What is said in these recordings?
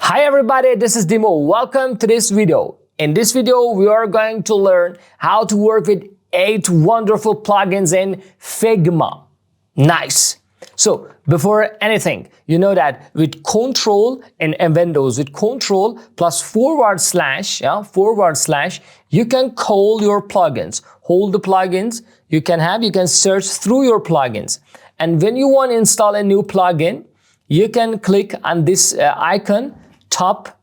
Hi everybody, this is Dimo. Welcome to this video. In this video, we are going to learn how to work with 8 wonderful plugins in Figma. Nice. So before anything, you know that with Control in Windows, with Control plus // you can call your plugins. Hold the plugins you can search through your plugins. And when you want to install a new plugin, you can click on this icon, top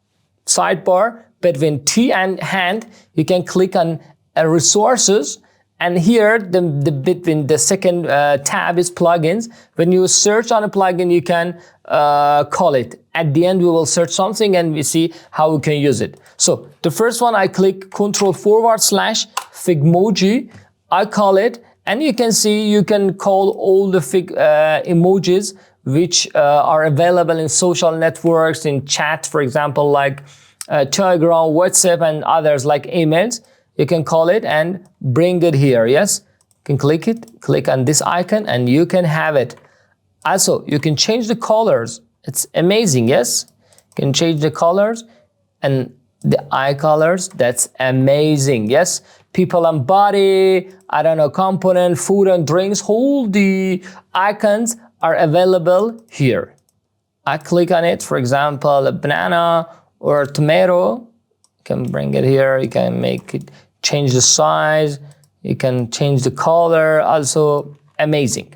sidebar between T and hand. You can click on resources, and here between the second tab is plugins. When you search on a plugin, you can call it. At the end, we will search something and we see how we can use it. So the first one, I click Control / Figmoji. I call it, and you can see you can call all the emojis which are available in social networks, in chat, for example, like Telegram, WhatsApp, and others like emails. You can call it and bring it here. Yes, you can click it, click on this icon, and you can have it. Also, you can change the colors. It's amazing. Yes, you can change the colors and the eye colors. That's amazing. Yes, people and body, I don't know, component, food and drinks, all the icons are available here. I click on it, for example, a banana or a tomato. You can bring it here, you can make it, change the size, you can change the color, also amazing.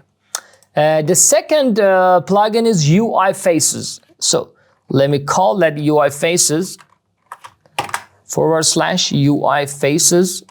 The second plugin is UI Faces. So let me call that UI Faces / UI Faces.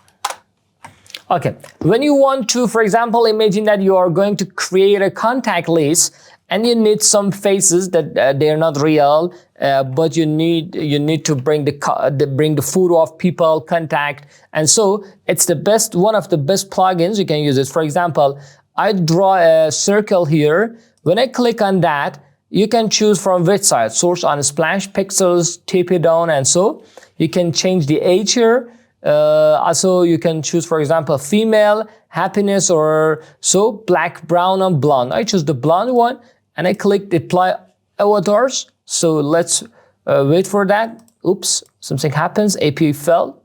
Okay, when you want to, for example, imagine that you are going to create a contact list and you need some faces that they are not real, but you need to bring the photo of people, contact, and so it's one of the best plugins. You can use it. For example, I draw a circle here. When I click on that, you can choose from which side, source, Unsplash, pixels, tip it down, and so you can change the age here. Also, you can choose, for example, female, happiness, or so, black, brown, and blonde. I choose the blonde one, and I click apply avatars. So let's wait for that. Oops, something happens. API fell.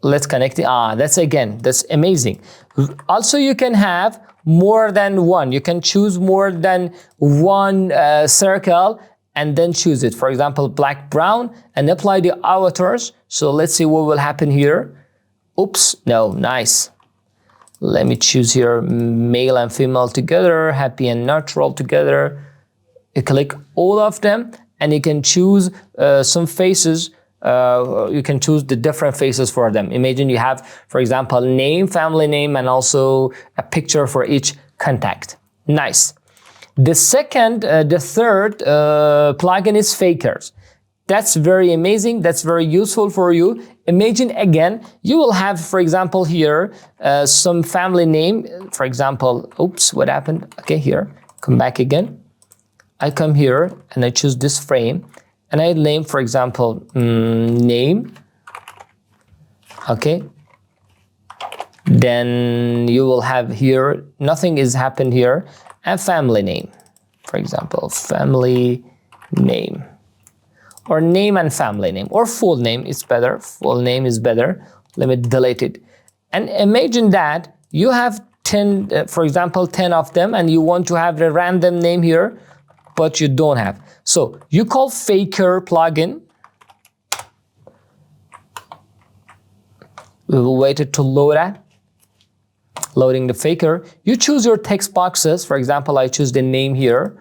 Let's connect it. That's amazing. Also, you can have more than one. You can choose more than one circle and then choose it. For example, black, brown, and apply the avatars. So let's see what will happen here. Oops, no, nice. Let me choose here male and female together, happy and neutral together. You click all of them, and you can choose some faces. You can choose the different faces for them. Imagine you have, for example, name, family name, and also a picture for each contact. Nice. The third plugin is Fakers. That's very amazing. That's very useful for you. Imagine again, you will have, for example, here some family name. For example, oops, what happened? Okay, here, come back again. I come here and I choose this frame, and I name, for example, name. Okay. Then you will have here, nothing is happened here. A family name, for example, family name, or name and family name, or full name is better. Full name is better. Let me delete it. And imagine that you have 10, for example, 10 of them, and you want to have a random name here, but you don't have. So you call Faker plugin. We will wait it to load that. Loading the Faker. You choose your text boxes. For example, I choose the name here.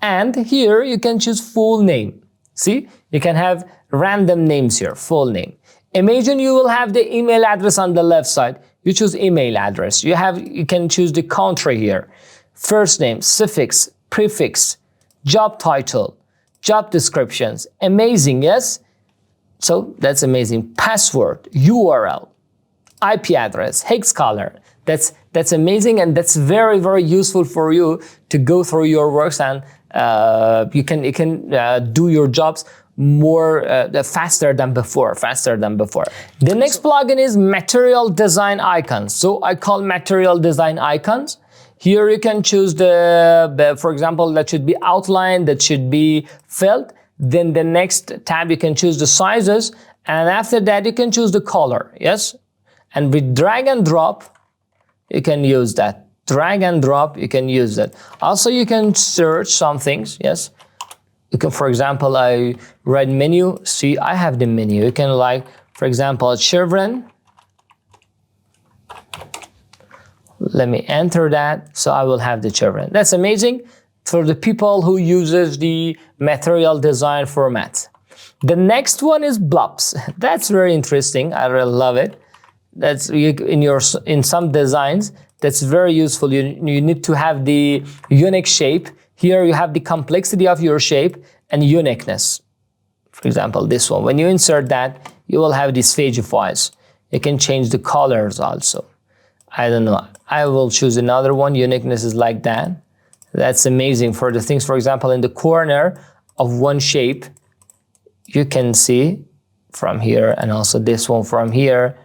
And here you can choose full name. See, you can have random names here, full name. Imagine you will have the email address on the left side. You choose email address. You can choose the country here. First name, suffix, prefix, job title, job descriptions. Amazing, yes? So that's amazing. Password, URL, IP address, hex color. That's amazing, and that's very, very useful for you to go through your works, and you can do your jobs more faster than before. The next plugin is Material Design Icons. So I call Material Design Icons. Here you can choose for example, that should be outlined, that should be filled. Then the next tab, you can choose the sizes. And after that, you can choose the color, yes? And with drag and drop, you can use that. Drag and drop, you can use that. Also, you can search some things, yes? You can, for example, I write menu. See, I have the menu. You can like, for example, children. Let me enter that, so I will have the children. That's amazing for the people who uses the material design format. The next one is blobs. That's very interesting. I really love it. That's in some designs. That's very useful. You need to have the unique shape. Here you have the complexity of your shape and uniqueness. For example, this one. When you insert that, you will have these Fagifies. You can change the colors also. I don't know. I will choose another one. Uniqueness is like that. That's amazing for the things. For example, in the corner of one shape, you can see from here, and also this one from here.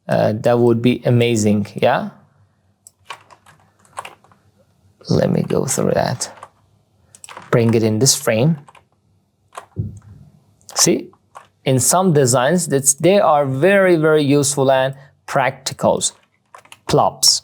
That would be amazing, yeah? Let me go through that. Bring it in this frame. See, in some designs, they are very, very useful and practical. Blobs.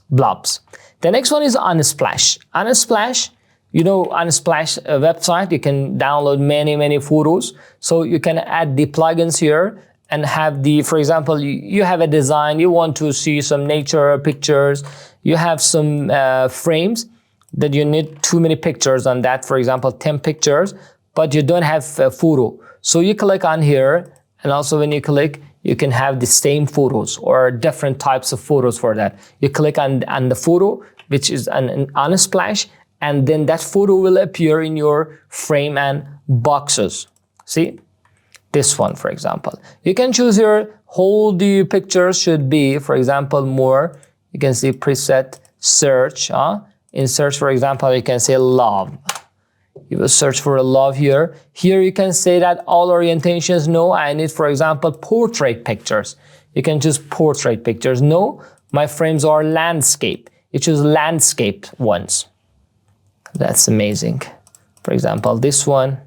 The next one is Unsplash. Unsplash, you know, Unsplash website, you can download many photos. So you can add the plugins here and have the, for example, you have a design, you want to see some nature pictures, you have some frames that you need too many pictures on that, for example, 10 pictures, but you don't have a photo. So you click on here, and also when you click, you can have the same photos or different types of photos for that. You click on the photo, which is an Unsplash, and then that photo will appear in your frame and boxes. See? This one, for example. You can choose here, how the picture should be, for example, more. You can see preset search. In search, for example, you can say love. You will search for a love here. Here you can say that all orientations, no, I need, for example, portrait pictures. You can choose portrait pictures. No, my frames are landscape. You choose landscape ones. That's amazing. For example, this one.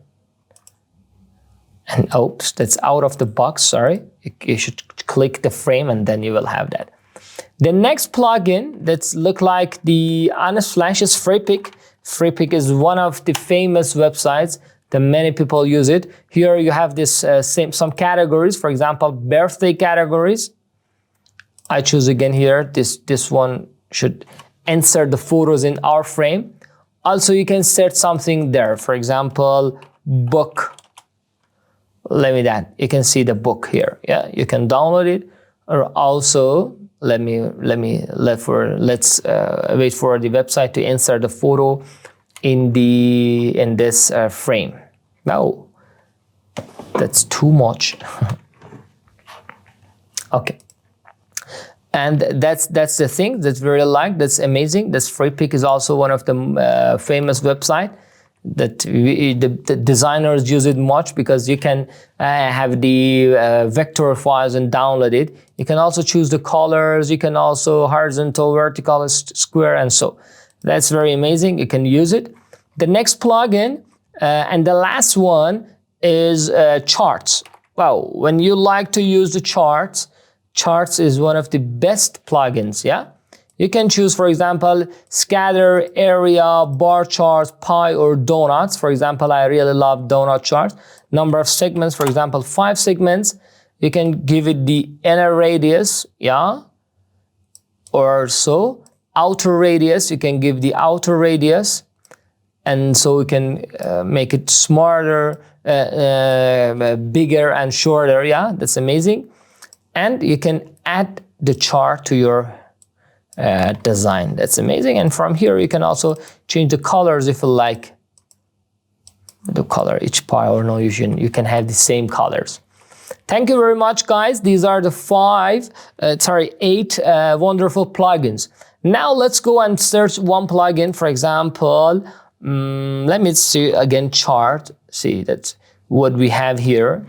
And oops, that's out of the box, sorry. You should click the frame and then you will have that. The next plugin that's look like the Unsplash is Freepik. Freepik is one of the famous websites that many people use it. Here you have this some categories, for example, birthday categories. I choose again here, this one should insert the photos in our frame. Also, you can set something there, for example, book. Let me that. You can see the book here. Yeah, you can download it, or also let's wait for the website to insert the photo in this frame. No, that's too much. Okay, and that's the thing that's very that's amazing. This Freepik is also one of the famous website that the designers use it much, because you can have the vector files and download it. You can also choose the colors. You can also horizontal, vertical, square, and so that's very amazing. You can use it. The next plugin and the last one is charts. Wow, when you like to use the charts is one of the best plugins. Yeah. You can choose, for example, scatter, area, bar charts, pie, or donuts. For example, I really love donut charts. Number of segments, for example, 5 segments. You can give it the inner radius, yeah, or so. Outer radius, you can give the outer radius. And so you can make it smarter, bigger, and shorter, yeah, that's amazing. And you can add the chart to your design. That's amazing. And from here you can also change the colors if you like the color each pie, or no, you can have the same colors. Thank you very much, guys. These are the 8 wonderful plugins. Now let's go and search one plugin. For example, let me see again, chart. See, that's what we have here.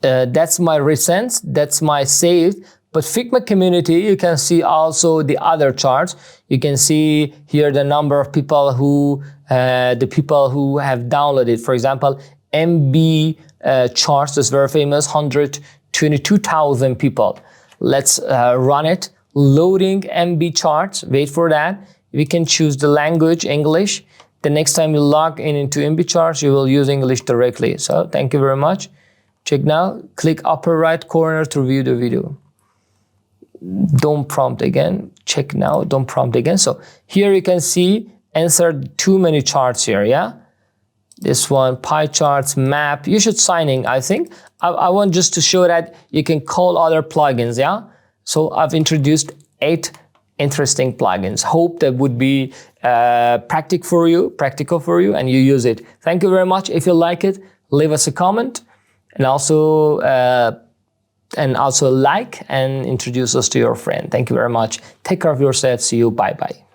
That's my recent, that's my saved. But Figma community, you can see also the other charts. You can see here the number of people who, the people who have downloaded. For example, MB charts is very famous, 122,000 people. Let's run it. Loading MB charts, wait for that. We can choose the language, English. The next time you log in into MB charts, you will use English directly. So thank you very much. Check now, click upper right corner to view the video. Don't prompt again, check now, don't prompt again. So here you can see, insert too many charts here, yeah? This one, pie charts, map, you should sign in, I think. I want just to show that you can call other plugins, yeah? So I've introduced 8 interesting plugins. Hope that would be practical for you, and you use it. Thank you very much. If you like it, leave us a comment, and also like and introduce us to your friend. Thank you very much. Take care of yourself. See you. Bye bye.